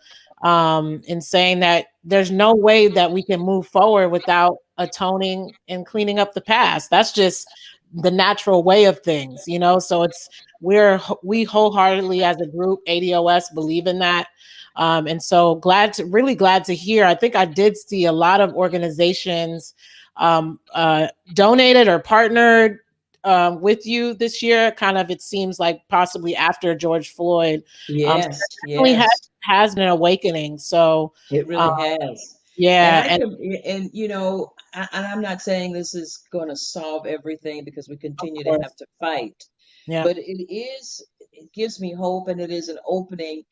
in saying that there's no way that we can move forward without atoning and cleaning up the past. That's just the natural way of things. So we wholeheartedly as a group, ADOS, believe in that. And so really glad to hear. I think I did see a lot of organizations donated or partnered with you this year. Kind of, it seems like possibly after George Floyd. So Yes, that definitely yes. has been an awakening. So It um, really has. And yeah, I and can, and and I'm not saying this is going to solve everything because we of continue to course, have to fight, yeah, but it gives me hope, and it is an opening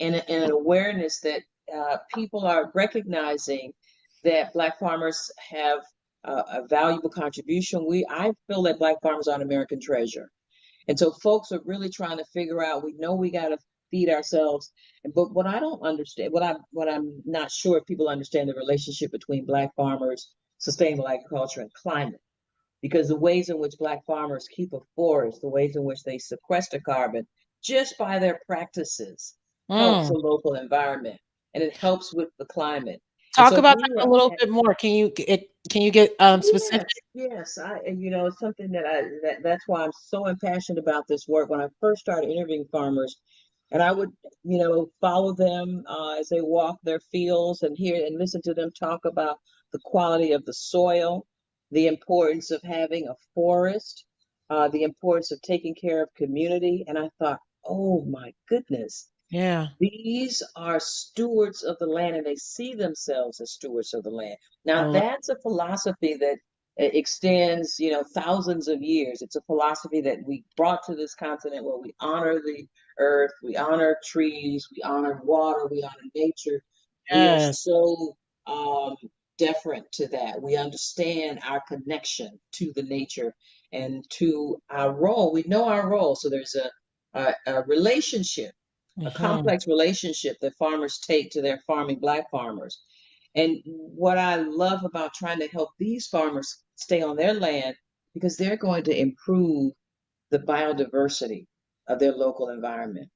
and an awareness that people are recognizing that Black farmers have a valuable contribution. I feel that Black farmers are an American treasure. And so folks are really trying to figure out, we know we got to feed ourselves. But what I don't understand, what I'm not sure if people understand the relationship between Black farmers, sustainable agriculture, and climate. Because the ways in which Black farmers keep a forest, the ways in which they sequester carbon, just by their practices, helps mm. the local environment and it helps with the climate. And Talk so about we that a little bit more. Can you get specific? Yes, yes. It's something that's why I'm so impassioned about this work. When I first started interviewing farmers, and I would, follow them as they walk their fields and hear and listen to them talk about the quality of the soil, the importance of having a forest, the importance of taking care of community. And I thought, oh my goodness, Yeah. these are stewards of the land and they see themselves as stewards of the land. I Now, love. that's a philosophy that extends, thousands of years. It's a philosophy that we brought to this continent where we honor the earth, we honor trees, we honor water, we honor nature. We are Yes. so um, deferent to that. We understand our connection to the nature and to our role. We know our role. So there's a relationship, a Hmm. complex relationship that farmers take to their farming Black farmers. And what I love about trying to help these farmers stay on their land, because they're going to improve the biodiversity of their local environment.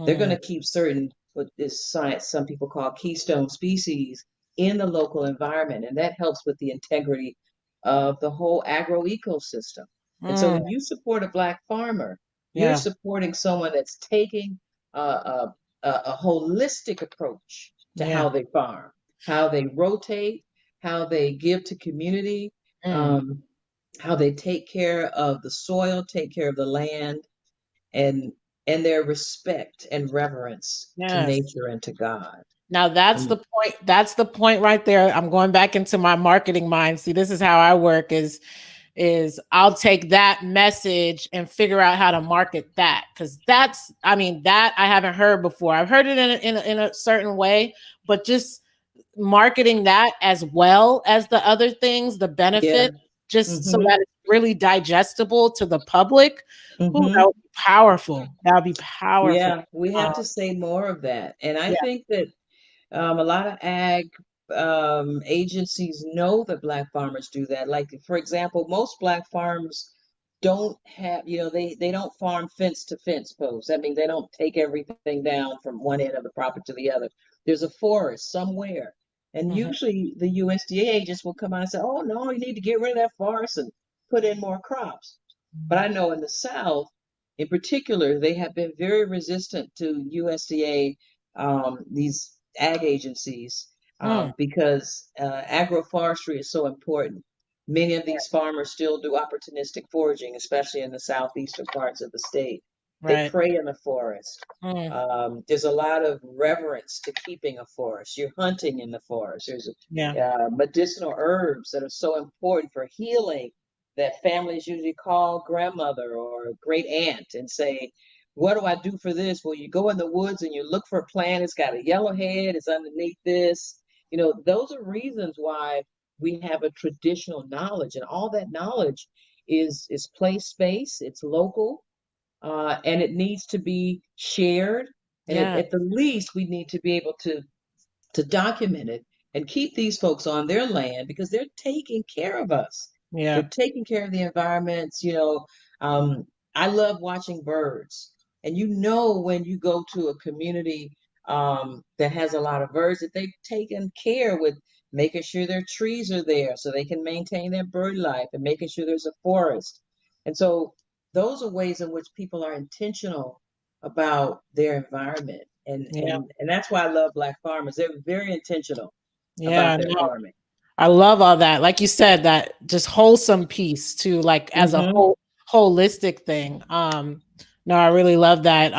They're going Hmm. to keep certain, what is science, some people call keystone species, in the local environment, and that helps with the integrity of the whole agro-ecosystem. And so Mm. when you support a Black farmer, you're Yeah. supporting someone that's taking a holistic approach to Yeah. how they farm, how they rotate, how they give to community, Mm. um, how they take care of the soil, take care of the land, and their respect and reverence to Yes. nature and to God. Now that's And the point. That's the point right there. I'm going back into my marketing mind. See, this is how I work is I'll take that message and figure out how to market that, because I mean, that I haven't heard before. I've heard it in a certain way, but just marketing that as well as the other things, the yeah. benefit, just so Hmm. that it's really digestible to the public. Ooh, that Hmm. would be powerful. That would be powerful. Yeah, we Um, have to say more of that. And I yeah. think that a lot of ag agencies know that Black farmers do that. Like, for example, most Black farms don't have, they don't farm fence to fence posts. That means they don't take everything down from one end of the property to the other. There's a forest somewhere. And Mhm. usually the USDA agents will come out and say, oh, no, you need to get rid of that forest and put in more crops. But I know in the South, in particular, they have been very resistant to USDA, these ag agencies, Mm. because agroforestry is so important. Many of these farmers still do opportunistic foraging, especially in the southeastern parts of the state. They Right. prey in the forest. Mm. There's a lot of reverence to keeping a forest. You're hunting in the forest. There's Yeah. medicinal herbs that are so important for healing that families usually call grandmother or great aunt and say, what do I do for this? Well, you go in the woods and you look for a plant. It's got a yellow head. It's underneath this. Those are reasons why we have a traditional knowledge, and all that knowledge is place-based. It's local. and it needs to be shared. And Yeah. at the least, we need to be able to document it and keep these folks on their land because they're taking care of us. They're Yeah. taking care of the environments. Um, I love watching birds. And when you go to a community that has a lot of birds, that they've taken care with making sure their trees are there so they can maintain their bird life and making sure there's a forest. And so those are ways in which people are intentional about their environment. And Yeah. and and that's why I love Black farmers. They're very intentional about Yeah. their No, farming. I love all that. Like you said, that just wholesome piece to like as a Hmm. whole holistic thing. No, I really love that.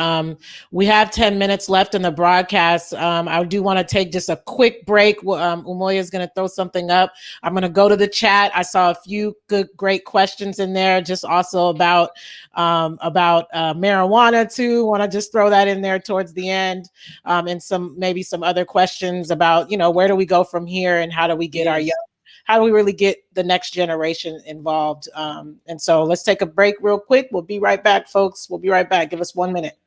We have 10 minutes left in the broadcast. I do want to take just a quick break. Umoja is going to throw something up. I'm going to go to the chat. I saw a few great questions in there, just also about marijuana too. Want to just throw that in there towards the end, and maybe some other questions about where do we go from here and how do we get our young, Yes. how do we really get the next generation involved? And so let's take a break real quick. We'll be right back, folks. We'll be right back. Give us 1 minute.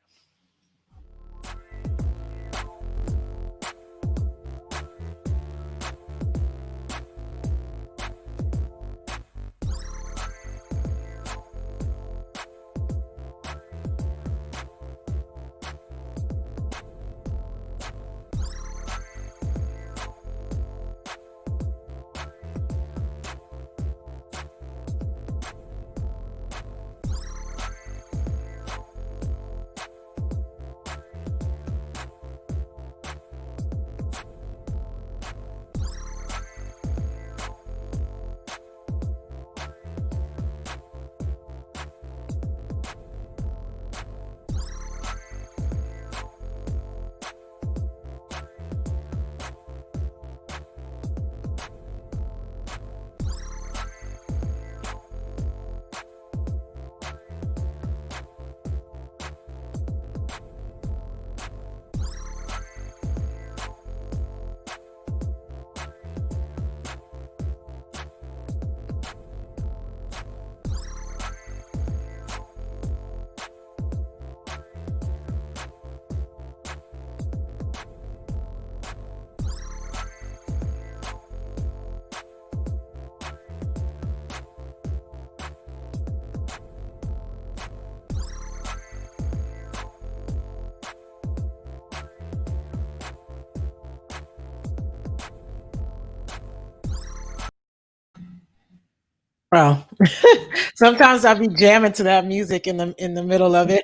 Well, sometimes I'll be jamming to that music in the middle of it.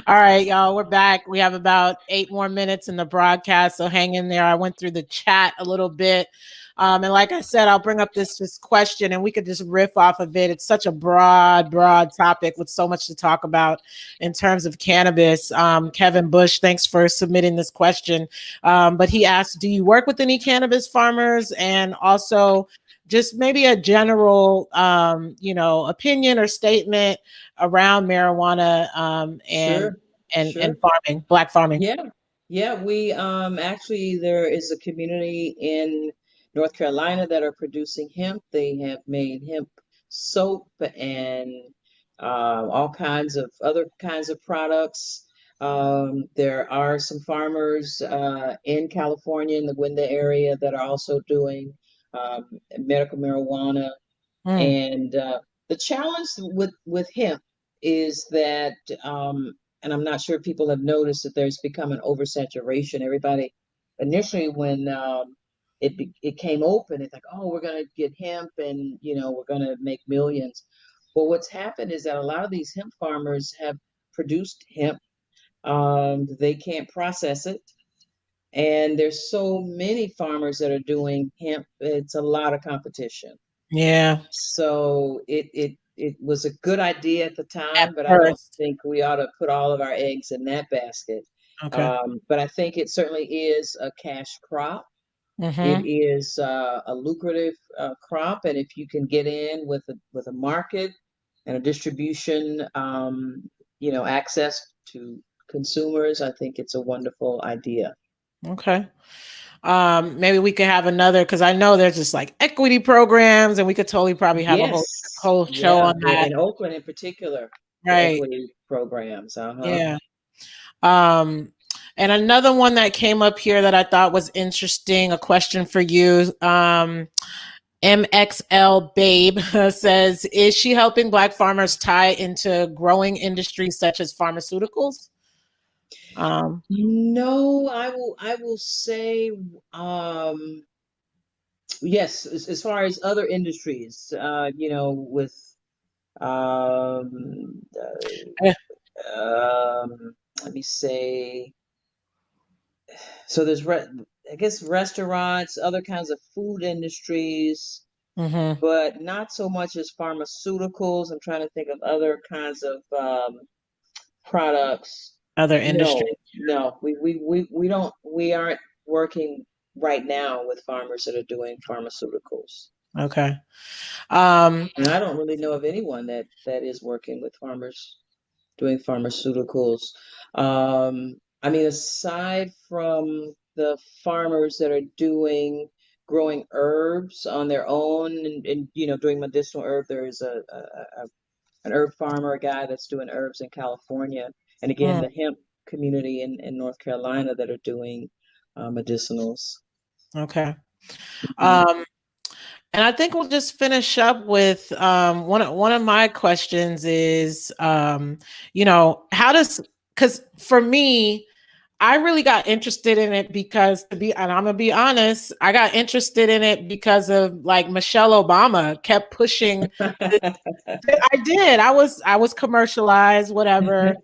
All right, y'all, we're back. We have about 8 more minutes in the broadcast, so hang in there. I went through the chat a little bit. And like I said, I'll bring up this question and we could just riff off of it. It's such a broad topic with so much to talk about in terms of cannabis. Kevin Bush, thanks for submitting this question. But he asked, do you work with any cannabis farmers? And also, just maybe a general, opinion or statement around marijuana Sure. and Sure. farming, Black farming. Yeah. Yeah. We actually there is a community in North Carolina that are producing hemp. They have made hemp soap and all kinds of other kinds of products. There are some farmers in California in the Gwenda area that are also doing medical marijuana. Mm, And the challenge with hemp is that, and I'm not sure if people have noticed that there's become an oversaturation. Everybody initially when it came open, it's like, oh, we're gonna get hemp, and we're gonna make millions. Well, what's happened is that a lot of these hemp farmers have produced hemp. They can't process it, and there's so many farmers that are doing hemp. It's a lot of competition. yeah, So it was a good idea at the at time, but I don't first. think we ought to put all of our eggs in that basket. Okay. But I think it certainly is a cash crop. It Mm-hmm. is a lucrative crop, and if you can get in with a market and a distribution, access to consumers, I think it's a wonderful idea. Okay. Maybe we could have another, because I know there's just like equity programs, and we could totally probably have a whole Yes, whole show yeah, on that. in Oakland in particular. the Right. equity programs. Uh-huh. Yeah. Um, and another one that came up here that I thought was interesting, a question for you. MXL Babe says, is she helping Black farmers tie into growing industries such as pharmaceuticals? Um, No, I will say yes, as far as other industries, with um eh, let me say, so there's I guess restaurants, other kinds of food industries, mhm. but not so much as pharmaceuticals. I'm trying to think of other kinds of products. Other No, industries. no, we aren't working right now with farmers that are doing pharmaceuticals. Okay. Um, And I don't really know of anyone that is working with farmers doing pharmaceuticals. I mean, aside from the farmers that are growing herbs on their own and doing medicinal herb, there's an herb farmer, a guy that's doing herbs in California, and again, mm, the hemp community in North Carolina that are doing medicinals. okay. Mhm. Um, and I think we'll just finish up with one of my questions is, how does, because for me, I really got interested in it because and I'm gonna be honest, I got interested in it because of like Michelle Obama kept pushing. I did. I was commercialized, whatever.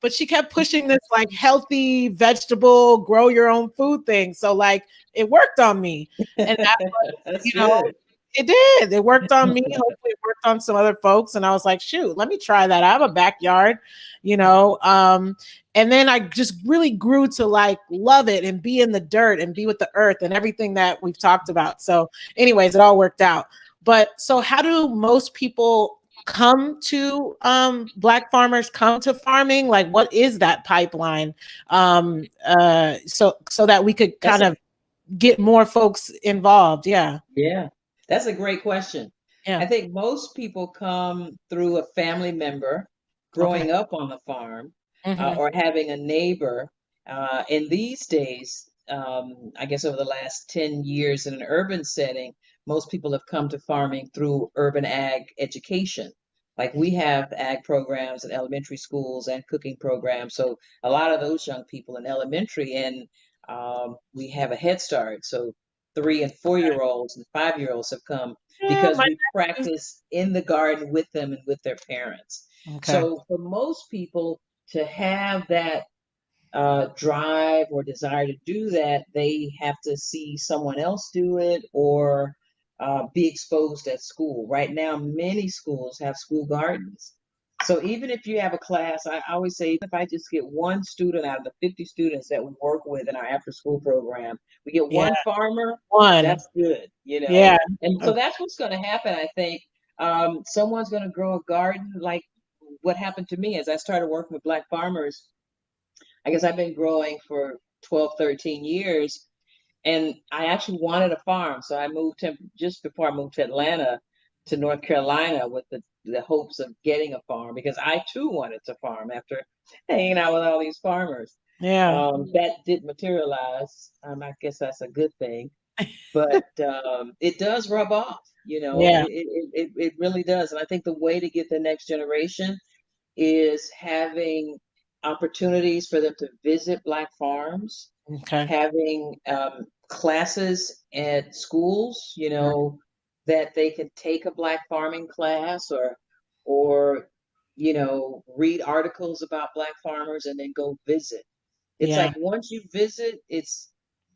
But she kept pushing this like healthy vegetable, grow your own food thing. So like it worked on me. And that, That's you know, good. it did. It worked on me. Hopefully, it worked on some other folks. And I was like, shoot, let me try that. I have a backyard, you know. And then I just really grew to like love it and be in the dirt and be with the earth and everything that we've talked about. So, anyways, it all worked out. But so, how do most people come to Black farmers come to farming? Like, what is that pipeline? So that we could That's kind of get more folks involved. Yeah. Yeah, that's a great question. Yeah. I think most people come through a family member Okay. growing up on the farm Mhm. or having a neighbor. In these days, I guess over the last 10 years in an urban setting, most people have come to farming through urban ag education. Like we have ag programs in elementary schools and cooking programs. So a lot of those young people in elementary and we have a Head Start. So 3 and 4 year olds and 5 year olds have come Yeah, because my we nephews. practice in the garden with them and with their parents. Okay. So for most people to have that drive or desire to do that, they have to see someone else do it or be exposed at school. Right now, many schools have school gardens. So even if you have a class, I always say, if I just get one student out of the 50 students that we work with in our after school program, we get Yeah. one farmer, One. that's good. Yeah. And so Okay. that's what's going to happen, I think. Someone's going to grow a garden like what happened to me as I started working with Black farmers. I guess I've been growing for 12, 13 years, and I actually wanted a farm. So I moved just before I moved to Atlanta to North Carolina with the hopes of getting a farm because I too wanted to farm after hanging out with all these farmers. Yeah. That did materialize. I guess that's a good thing, but it does rub off. Yeah. It really does. And I think the way to get the next generation is having opportunities for them to visit Black farms, Okay. having classes at schools, that they can take a Black farming class or read articles about Black farmers and then go visit. It's Yeah. like once you visit, it's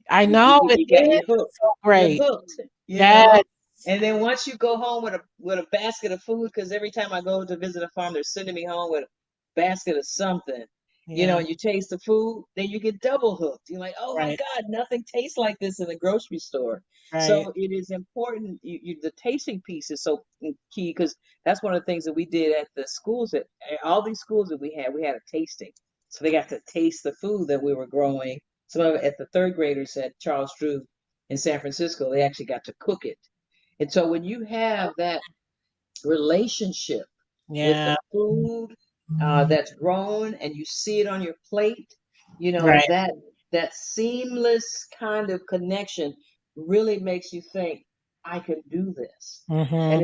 I you you know it you got is. you hooked. It's so You're great. hooked, you Yes. know. And then once you go home with a basket of food, because every time I go to visit a farm, they're sending me home with a basket of something, Yeah. and you taste the food, then you get double hooked. You're like, oh my Right. God, nothing tastes like this in the grocery store. Right. So it is important. The tasting piece is so key because that's one of the things that we did at the schools. At all these schools that we had a tasting, so they got to taste the food that we were growing. Some of it at the third graders at Charles Drew in San Francisco, they actually got to cook it. And so when you have that relationship with the Yeah. food that's grown, and you see it on your plate. You know, Right. that seamless kind of connection really makes you think, I can do this. And Hmm.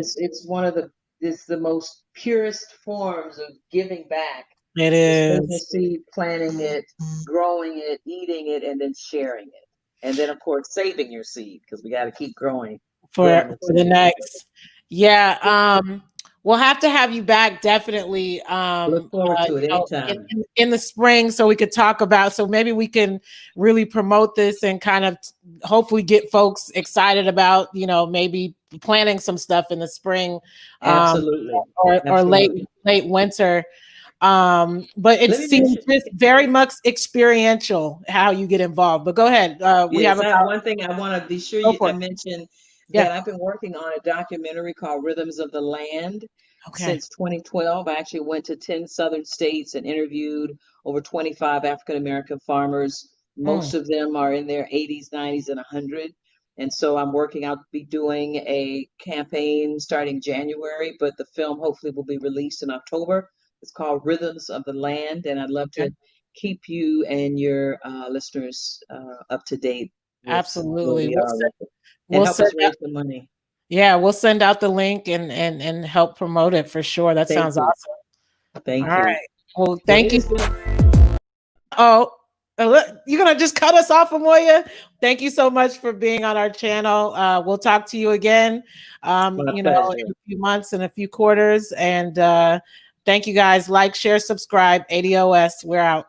it's the most purest forms of giving back, It is taking a is seed, planting it, growing it, eating it, and then sharing it. And then, of course, saving your seed, because we got to keep growing the for the seed. next. Yeah. We'll have to have you back definitely. Look forward to it anytime. In the spring, so we could talk about. So maybe we can really promote this and kind of hopefully get folks excited about, maybe planting some stuff in the spring, um, Absolutely. or Absolutely. late winter. But it Let me seems mention, just very much experiential how you get involved. But go ahead. We have yes, I have about one thing I want to be sure go for I it. mention, Yeah. that I've been working on a documentary called Rhythms of the Land Okay. since 2012. I actually went to 10 southern states and interviewed over 25 African American farmers. Mm, Most of them are in their 80s, 90s, and 100. And so I'll be doing a campaign starting January, but the film hopefully will be released in October. It's called Rhythms of the Land, and I'd love okay. to keep you and your listeners up to date with where Absolutely. we are with it, and We'll help send us out, raise the money. yeah, we'll send out the link and help promote it for sure. That Thank sounds you. awesome. All Thank you. right. Well, Well, thank it you. has been, Oh, you're gonna just cut us off, Amoya? Thank you so much for being on our channel. We'll talk to you again, my in pleasure. a few months and a few quarters. And thank you guys. Like, share, subscribe. ADOS. We're out.